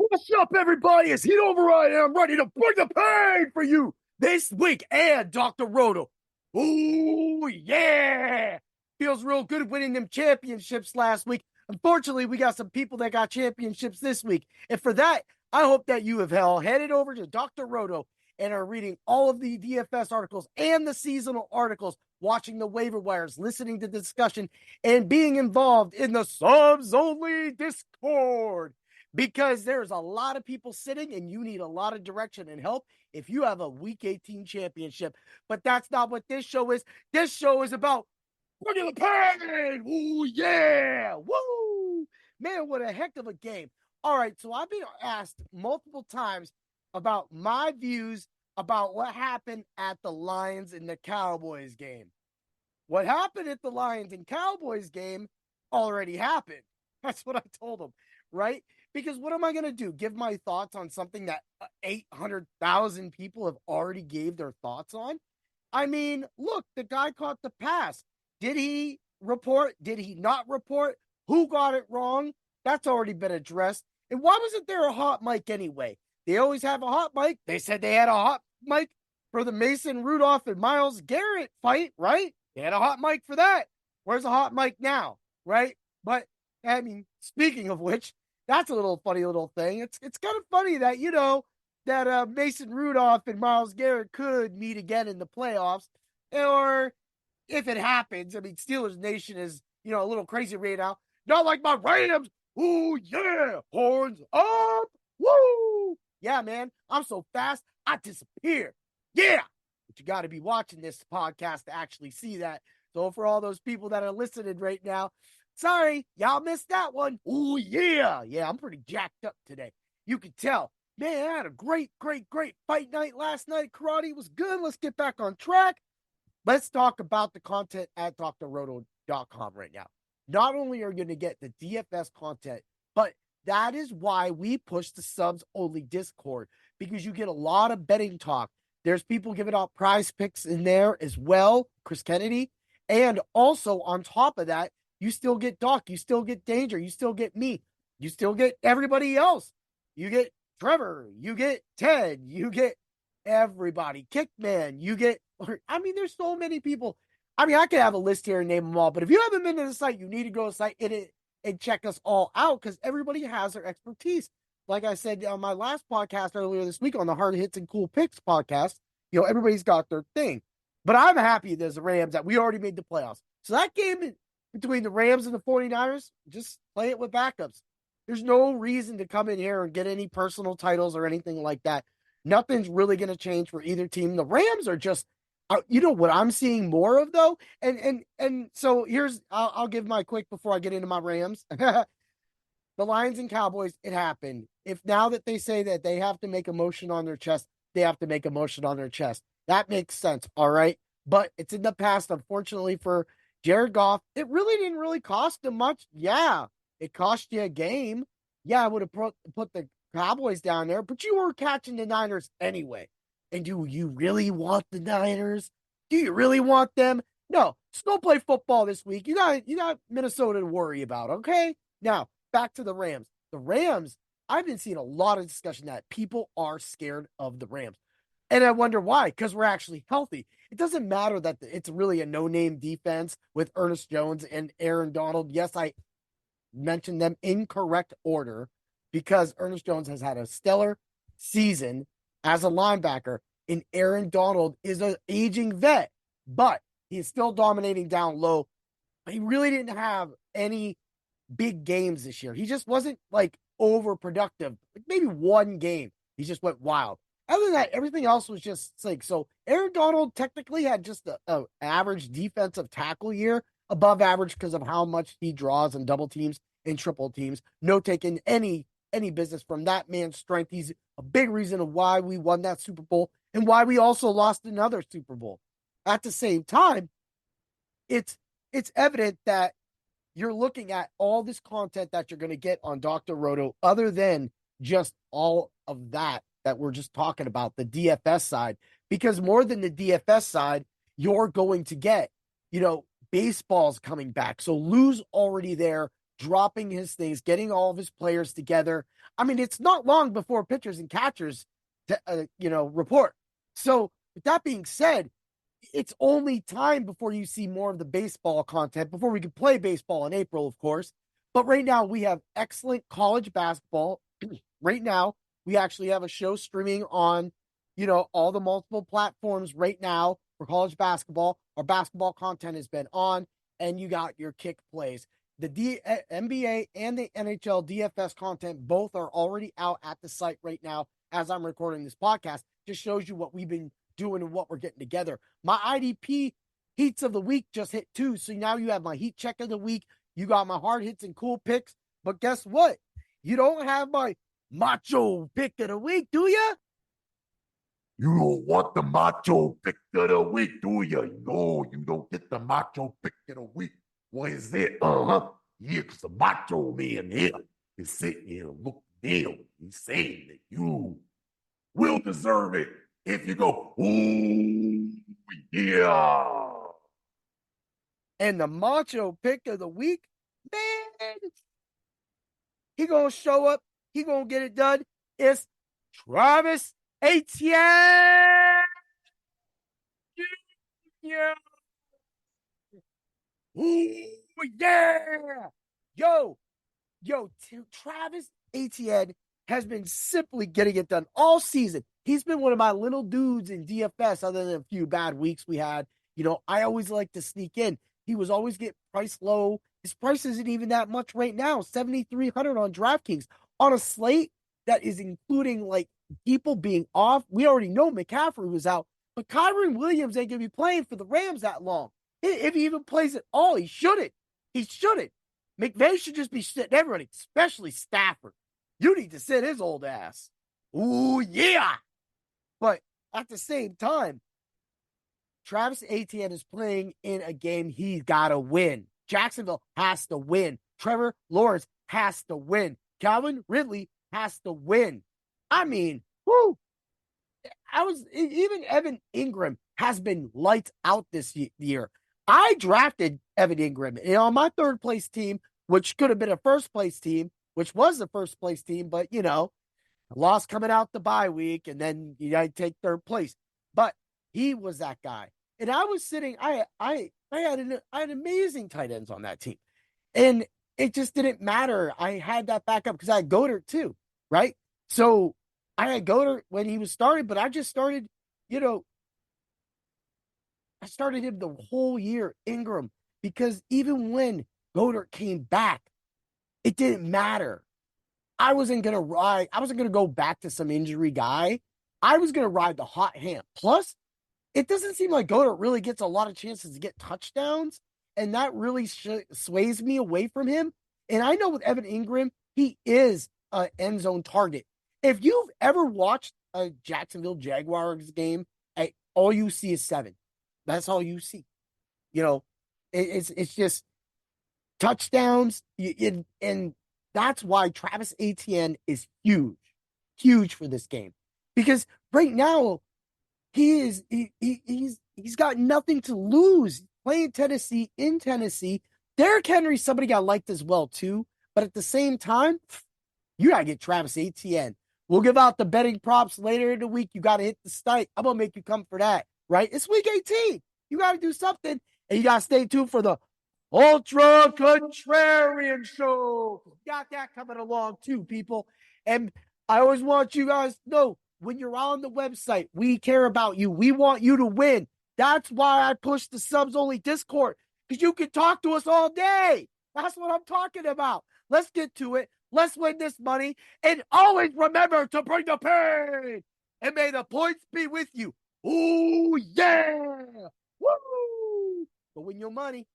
What's up, everybody? It's Heat Override, and I'm ready to bring the pain for you this week. And Dr. Roto. Ooh, yeah. Feels real good winning them championships last week. Unfortunately, we got some people that got championships this week. And for that, I hope that you have headed over to Dr. Roto and are reading all of the DFS articles and the seasonal articles, watching the waiver wires, listening to the discussion, and being involved in the subs only Discord, because there's a lot of people sitting and you need a lot of direction and help if you have a week 18 championship. But that's not what this show is. This show is about bringing the pain. Ooh, yeah. Woo. Man, what a heck of a game. All right, so I've been asked multiple times about my views about what happened at the Lions and the Cowboys game. What happened at the Lions and Cowboys game already happened. That's what I told them, right? Because what am I going to do? Give my thoughts on something that 800,000 people have already gave their thoughts on? I mean, look, the guy caught the pass. Did he report? Did he not report? Who got it wrong? That's already been addressed. And why wasn't there a hot mic anyway? They always have a hot mic. They said they had a hot mic for the Mason Rudolph and Myles Garrett fight, right? They had a hot mic for that. Where's the hot mic now, right? But, I mean, speaking of which, that's a little funny little thing. It's kind of funny that, that Mason Rudolph and Myles Garrett could meet again in the playoffs. Or if it happens, I mean, Steelers Nation is, a little crazy right now. Not like my Rams. Ooh, yeah. Horns up. Woo. Yeah, man. I'm so fast, I disappear. Yeah. But you got to be watching this podcast to actually see that. So for all those people that are listening right now, sorry, y'all missed that one. Ooh, yeah. Yeah, I'm pretty jacked up today. You can tell. Man, I had a great fight night last night. Karate was good. Let's get back on track. Let's talk about the content at drroto.com right now. Not only are you going to get the DFS content, but that is why we push the subs only Discord, because you get a lot of betting talk. There's people giving out prize picks in there as well, Chris Kennedy. And also on top of that, you still get Doc, you still get Danger, you still get me, you still get everybody else. You get Trevor, you get Ted, you get everybody. Kickman, you get, I mean, there's so many people. I mean, I could have a list here and name them all, but if you haven't been to the site, you need to go to the site and check us all out, because everybody has their expertise. Like I said on my last podcast earlier this week on the Hard Hits and Cool Picks podcast, everybody's got their thing. But I'm happy there's the Rams that we already made the playoffs. So that game between the Rams and the 49ers, just play it with backups. There's no reason to come in here and get any personal titles or anything like that. Nothing's really going to change for either team. The Rams are just, what I'm seeing more of though, and so here's, I'll give my quick before I get into my Rams. The Lions and Cowboys, it happened. If now that they say that they have to make a motion on their chest, they have to make a motion on their chest. That makes sense, all right? But it's in the past, unfortunately, for Jared Goff. It really didn't really cost him much. Yeah, it cost you a game. Yeah, I would have put the Cowboys down there, but you were catching the Niners anyway. And do you really want the Niners? Do you really want them? No, just go play football this week. You got Minnesota to worry about, okay? Now, back to the Rams. The Rams, I've been seeing a lot of discussion that people are scared of the Rams. And I wonder why, because we're actually healthy. It doesn't matter that it's really a no-name defense with Ernest Jones and Aaron Donald. Yes, I mentioned them in correct order because Ernest Jones has had a stellar season as a linebacker, and Aaron Donald is an aging vet, but he's still dominating down low. He really didn't have any big games this year. He just wasn't like overproductive. Like maybe one game, he just went wild. Other than that, everything else was just like, so Aaron Donald technically had just a average defensive tackle year, above average because of how much he draws in double teams and triple teams. No taking any business from that man's strength. He's a big reason of why we won that Super Bowl and why we also lost another Super Bowl. At the same time, it's evident that you're looking at all this content that you're going to get on Dr. Roto, other than just all of that we're just talking about, the DFS side, because more than the DFS side, you're going to get, baseball's coming back. So Lou's already there dropping his things, getting all of his players together. I mean, it's not long before pitchers and catchers, report. So with that being said, it's only time before you see more of the baseball content, before we can play baseball in April, of course. But right now, we have excellent college basketball. Right now, we actually have a show streaming on, all the multiple platforms right now for college basketball. Our basketball content has been on, and you got your kick plays. The NBA and the NHL DFS content both are already out at the site right now as I'm recording this podcast. Just shows you what we've been doing and what we're getting together. My IDP heats of the week just hit 2. So now you have my heat check of the week. You got my hard hits and cool picks. But guess what? You don't have my macho pick of the week, do you? You don't want the macho pick of the week, do you? No, you don't get the macho pick of the week. What is it? Yeah, because the macho man here is sitting here and looking down. He's saying that you will deserve it if you go, ooh, yeah. And the macho pick of the week, man, he gonna show up. He gonna get it done. It's Travis Etienne. Yeah. Ooh, yeah. Travis Etienne has been simply getting it done all season. He's been one of my little dudes in DFS, other than a few bad weeks we had. I always like to sneak in. He was always get priced low. His price isn't even that much right now, 7,300 on DraftKings. On a slate that is including like people being off. We already know McCaffrey was out, but Kyron Williams ain't gonna be playing for the Rams that long. If he even plays at all, he shouldn't. He shouldn't. McVay should just be sitting everybody, especially Stafford. You need to sit his old ass. Ooh, yeah. But at the same time, Travis Etienne is playing in a game he's got to win. Jacksonville has to win. Trevor Lawrence has to win. Calvin Ridley has to win. I mean, whoo. Even Evan Ingram has been lights out this year. I drafted Evan Ingram and on my third place team, which could have been a first place team, which was the first place team, but lost coming out the bye week, and then you got to take third place. But he was that guy, and I was sitting. I had amazing tight ends on that team, and it just didn't matter. I had that backup because I had Goddard too, right? So I had Goddard when he was started, but I just started. I started him the whole year, Ingram, because even when Goddard came back, it didn't matter. I wasn't going to go back to some injury guy. I was going to ride the hot hand. Plus, it doesn't seem like Goddard really gets a lot of chances to get touchdowns. And that really sways me away from him. And I know with Evan Ingram, he is an end zone target. If you've ever watched a Jacksonville Jaguars game, all you see is 7. That's all you see. It's just touchdowns. And that's why Travis Etienne is huge for this game. Because right now, he's got nothing to lose. Playing Tennessee in Tennessee. Derrick Henry, somebody got liked as well, too. But at the same time, you got to get Travis Etienne. We'll give out the betting props later in the week. You got to hit the stake. I'm going to make you come for that, right? It's week 18. You got to do something. And you got to stay tuned for the Ultra Contrarian Show. Got that coming along, too, people. And I always want you guys to know, when you're on the website, we care about you. We want you to win. That's why I push the subs-only Discord, because you can talk to us all day. That's what I'm talking about. Let's get to it. Let's win this money. And always remember to bring the pain. And may the points be with you. Ooh, yeah. Woo! Go win your money.